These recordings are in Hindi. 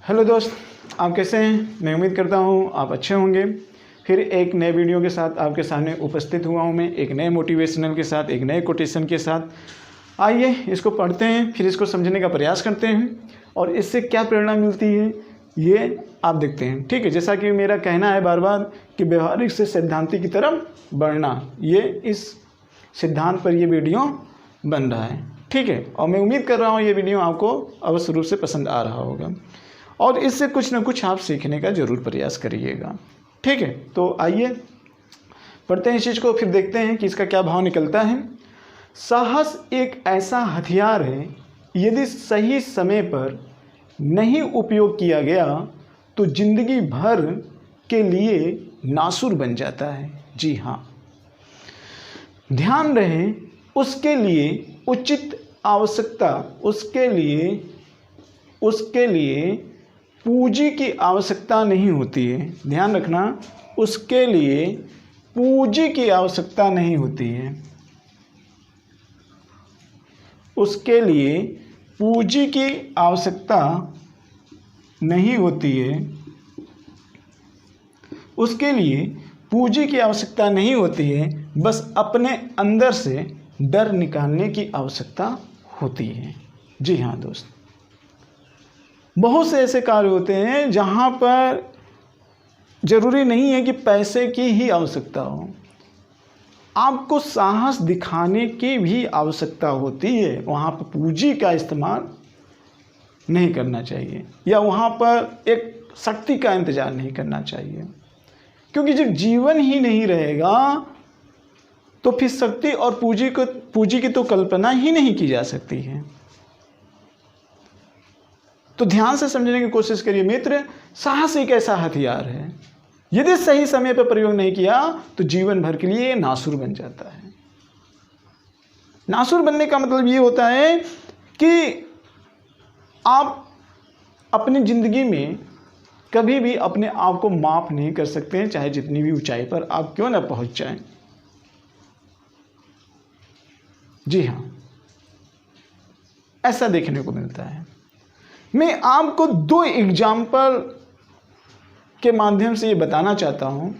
हेलो दोस्त, आप कैसे हैं? मैं उम्मीद करता हूँ आप अच्छे होंगे। फिर एक नए वीडियो के साथ आपके सामने उपस्थित हुआ हूँ मैं, एक नए मोटिवेशनल के साथ, एक नए कोटेशन के साथ। आइए इसको पढ़ते हैं, फिर इसको समझने का प्रयास करते हैं और इससे क्या प्रेरणा मिलती है ये आप देखते हैं। ठीक है, जैसा कि मेरा कहना है बार बार कि व्यवहारिक से सैद्धांतिक की तरफ बढ़ना, ये इस सिद्धांत पर ये वीडियो बन रहा है। ठीक है, और मैं उम्मीद कर रहा हूँ ये वीडियो आपको अवश्य रूप से पसंद आ रहा होगा और इससे कुछ ना कुछ आप सीखने का ज़रूर प्रयास करिएगा। ठीक है, तो आइए पढ़ते हैं इस चीज़ को, फिर देखते हैं कि इसका क्या भाव निकलता है। साहस एक ऐसा हथियार है, यदि सही समय पर नहीं उपयोग किया गया तो जिंदगी भर के लिए नासुर बन जाता है। जी हाँ, ध्यान रहे उसके लिए उचित आवश्यकता, उसके लिए पूंजी की आवश्यकता नहीं होती है। ध्यान रखना, उसके लिए पूंजी की आवश्यकता नहीं होती है। उसके लिए पूंजी की आवश्यकता नहीं होती है। उसके लिए पूंजी की आवश्यकता नहीं होती है, बस अपने अंदर से डर निकालने की आवश्यकता होती है। जी हाँ दोस्त, बहुत से ऐसे कार्य होते हैं जहाँ पर ज़रूरी नहीं है कि पैसे की ही आवश्यकता हो, आपको साहस दिखाने की भी आवश्यकता होती है। वहाँ पर पूंजी का इस्तेमाल नहीं करना चाहिए या वहाँ पर एक शक्ति का इंतज़ार नहीं करना चाहिए, क्योंकि जब जीवन ही नहीं रहेगा तो फिर शक्ति और पूंजी की तो कल्पना ही नहीं की जा सकती है। तो ध्यान से समझने की कोशिश करिए मित्र। साहस एक ऐसा हथियार है, यदि सही समय पर प्रयोग नहीं किया तो जीवन भर के लिए नासुर बन जाता है। नासुर बनने का मतलब ये होता है कि आप अपनी जिंदगी में कभी भी अपने आप को माफ नहीं कर सकते हैं, चाहे जितनी भी ऊंचाई पर आप क्यों ना पहुंच जाएं। जी हाँ, ऐसा देखने को मिलता है। मैं आपको दो एग्जाम्पल के माध्यम से ये बताना चाहता हूँ।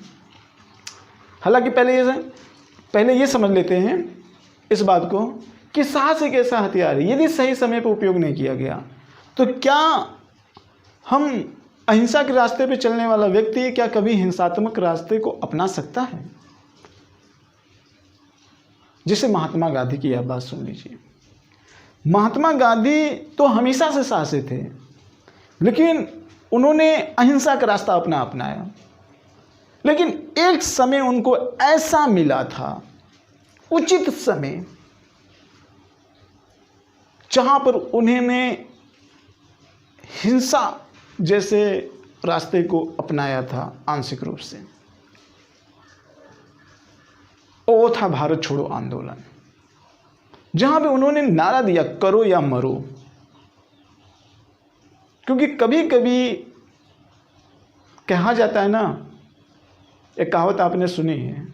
हालांकि पहले ये समझ लेते हैं इस बात को कि साहस एक ऐसा हथियार है, यदि सही समय पर उपयोग नहीं किया गया तो क्या हम अहिंसा के रास्ते पे चलने वाला व्यक्ति क्या कभी हिंसात्मक रास्ते को अपना सकता है? जैसे महात्मा गांधी की आप बात सुन लीजिए। महात्मा गांधी तो हमेशा से साहसी थे, लेकिन उन्होंने अहिंसा का रास्ता अपनाया। लेकिन एक समय उनको ऐसा मिला था, उचित समय, जहां पर उन्होंने हिंसा जैसे रास्ते को अपनाया था आंशिक रूप से। वो था भारत छोड़ो आंदोलन, जहां पे उन्होंने नारा दिया करो या मरो। क्योंकि कभी कभी कहा जाता है ना, एक कहावत आपने सुनी है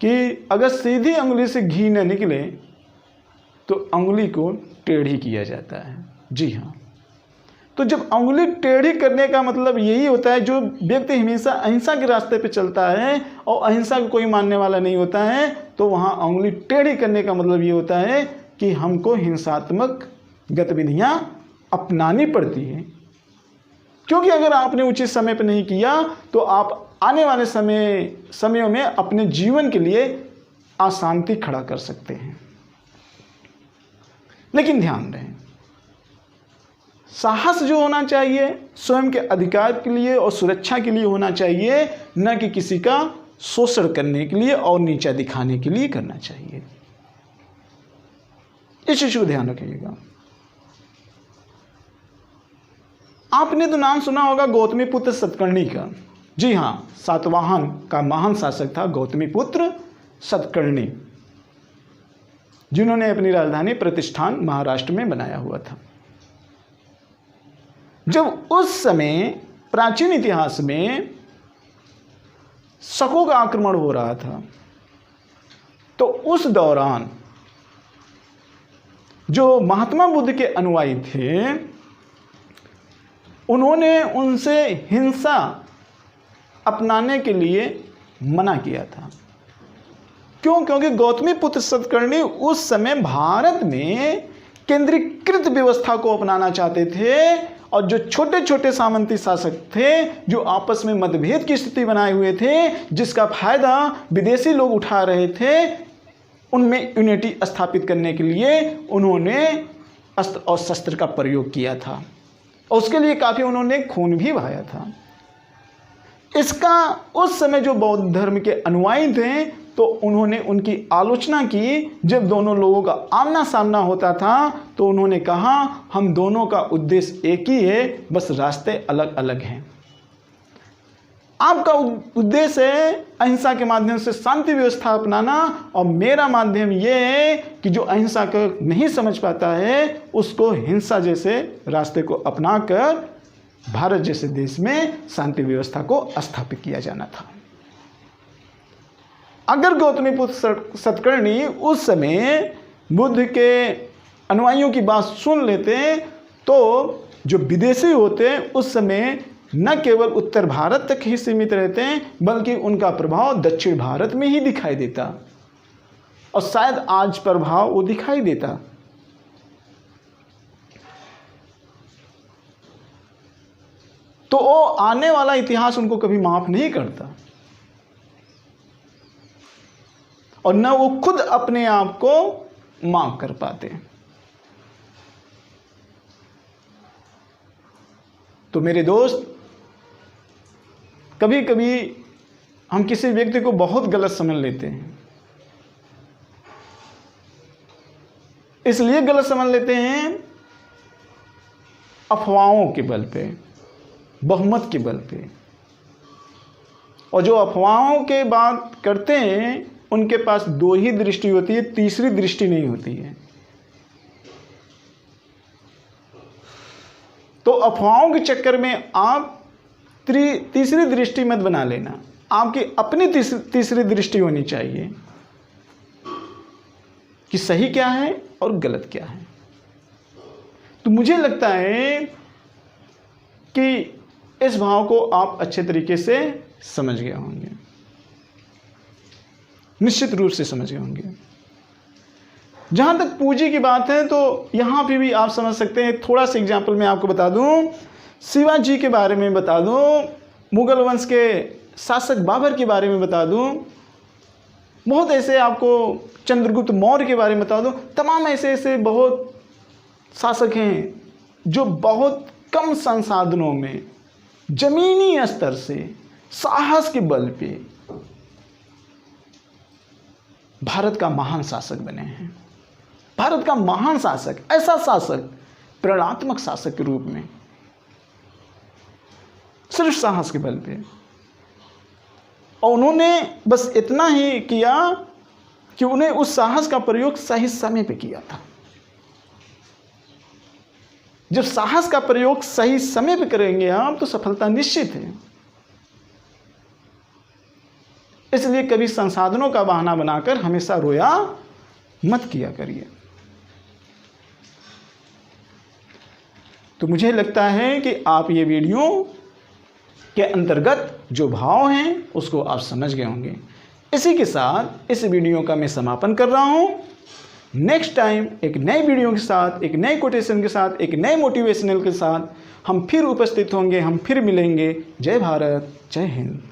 कि अगर सीधी उंगली से घी न निकले तो उंगली को टेढ़ी किया जाता है। जी हाँ, तो जब उंगली टेढ़ी करने का मतलब यही होता है, जो व्यक्ति हमेशा अहिंसा के रास्ते पे चलता है और अहिंसा को कोई मानने वाला नहीं होता है, तो वहाँ उंगली टेढ़ी करने का मतलब ये होता है कि हमको हिंसात्मक गतिविधियाँ अपनानी पड़ती हैं। क्योंकि अगर आपने उचित समय पर नहीं किया तो आप आने वाले समयों में अपने जीवन के लिए अशांति खड़ा कर सकते हैं। लेकिन ध्यान रहे, साहस जो होना चाहिए स्वयं के अधिकार के लिए और सुरक्षा के लिए होना चाहिए, न कि किसी का शोषण करने के लिए और नीचा दिखाने के लिए करना चाहिए। इस चीज को ध्यान रखिएगा। आपने तो नाम सुना होगा गौतमीपुत्र सतकर्णी का। जी हाँ, सातवाहन का महान शासक था गौतमीपुत्र सतकर्णी, जिन्होंने अपनी राजधानी प्रतिष्ठान महाराष्ट्र में बनाया हुआ था। जब उस समय प्राचीन इतिहास में शकों का आक्रमण हो रहा था, तो उस दौरान जो महात्मा बुद्ध के अनुयायी थे उन्होंने उनसे हिंसा अपनाने के लिए मना किया था। क्यों? क्योंकि गौतमीपुत्र सतकर्णी उस समय भारत में केंद्रीकृत व्यवस्था को अपनाना चाहते थे, और जो छोटे छोटे सामंती शासक थे जो आपस में मतभेद की स्थिति बनाए हुए थे, जिसका फायदा विदेशी लोग उठा रहे थे, उनमें यूनिटी स्थापित करने के लिए उन्होंने अस्त्र और शस्त्र का प्रयोग किया था, और उसके लिए काफ़ी उन्होंने खून भी बहाया था। इसका उस समय जो बौद्ध धर्म के अनुयायी थे तो उन्होंने उनकी आलोचना की। जब दोनों लोगों का आमना सामना होता था तो उन्होंने कहा, हम दोनों का उद्देश्य एक ही है, बस रास्ते अलग अलग हैं। आपका उद्देश्य है अहिंसा के माध्यम से शांति व्यवस्था अपनाना, और मेरा माध्यम ये है कि जो अहिंसा को नहीं समझ पाता है उसको हिंसा जैसे रास्ते को अपनाकर भारत जैसे देश में शांति व्यवस्था को स्थापित किया जाना था। अगर गौतमीपुत्र सतकर्णी उस समय बुद्ध के अनुयायियों की बात सुन लेते तो जो विदेशी होते उस समय न केवल उत्तर भारत तक ही सीमित रहते बल्कि उनका प्रभाव दक्षिण भारत में ही दिखाई देता, और शायद आज प्रभाव वो दिखाई देता। तो वो आने वाला इतिहास उनको कभी माफ नहीं करता, और न वो खुद अपने आप को माफ कर पाते। तो मेरे दोस्त, कभी कभी हम किसी व्यक्ति को बहुत गलत समझ लेते हैं। इसलिए गलत समझ लेते हैं अफवाहों के बल पे, बहुमत के बल पे, और जो अफवाहों के बात करते हैं उनके पास दो ही दृष्टि होती है, तीसरी दृष्टि नहीं होती है। तो अफवाहों के चक्कर में आप तीसरी दृष्टि मत बना लेना, आपकी अपनी तीसरी दृष्टि होनी चाहिए कि सही क्या है और गलत क्या है। तो मुझे लगता है कि इस भाव को आप अच्छे तरीके से समझ गए होंगे, निश्चित रूप से समझ गए होंगे। जहाँ तक पूंजी की बात है तो यहाँ पे भी आप समझ सकते हैं। थोड़ा सा एग्जाम्पल मैं आपको बता दूँ, शिवाजी के बारे में बता दूँ, मुगल वंश के शासक बाबर के बारे में बता दूँ, बहुत ऐसे आपको चंद्रगुप्त मौर्य के बारे में बता दूँ। तमाम ऐसे ऐसे बहुत शासक हैं जो बहुत कम संसाधनों में जमीनी स्तर से साहस के बल पे भारत का महान शासक बने हैं। भारत का महान शासक, ऐसा शासक, प्रेरणात्मक शासक के रूप में, सिर्फ साहस के बल पे। और उन्होंने बस इतना ही किया कि उन्हें उस साहस का प्रयोग सही समय पे किया था। जब साहस का प्रयोग सही समय पे करेंगे आप तो सफलता निश्चित है। इसलिए कभी संसाधनों का बहाना बनाकर हमेशा रोया मत किया करिए। तो मुझे लगता है कि आप ये वीडियो के अंतर्गत जो भाव हैं उसको आप समझ गए होंगे। इसी के साथ इस वीडियो का मैं समापन कर रहा हूं। नेक्स्ट टाइम एक नए वीडियो के साथ, एक नए कोटेशन के साथ, एक नए मोटिवेशनल के साथ हम फिर उपस्थित होंगे, हम फिर मिलेंगे। जय भारत, जय हिंद।